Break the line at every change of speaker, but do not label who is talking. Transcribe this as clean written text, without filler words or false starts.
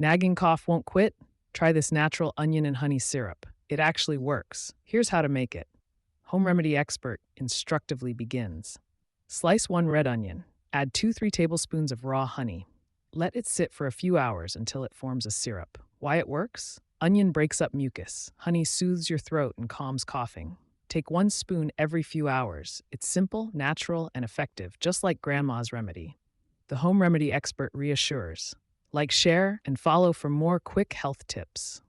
Nagging cough won't quit? Try this natural onion and honey syrup. It actually works. Here's how to make it. Home remedy expert instructively begins. Slice one red onion. Add 2-3 tablespoons of raw honey. Let it sit for a few hours until it forms a syrup. Why it works? Onion breaks up mucus. Honey soothes your throat and calms coughing. Take 1 spoon every few hours. It's simple, natural, and effective, just like grandma's remedy. The home remedy expert reassures. Like, share, and follow for more quick health tips.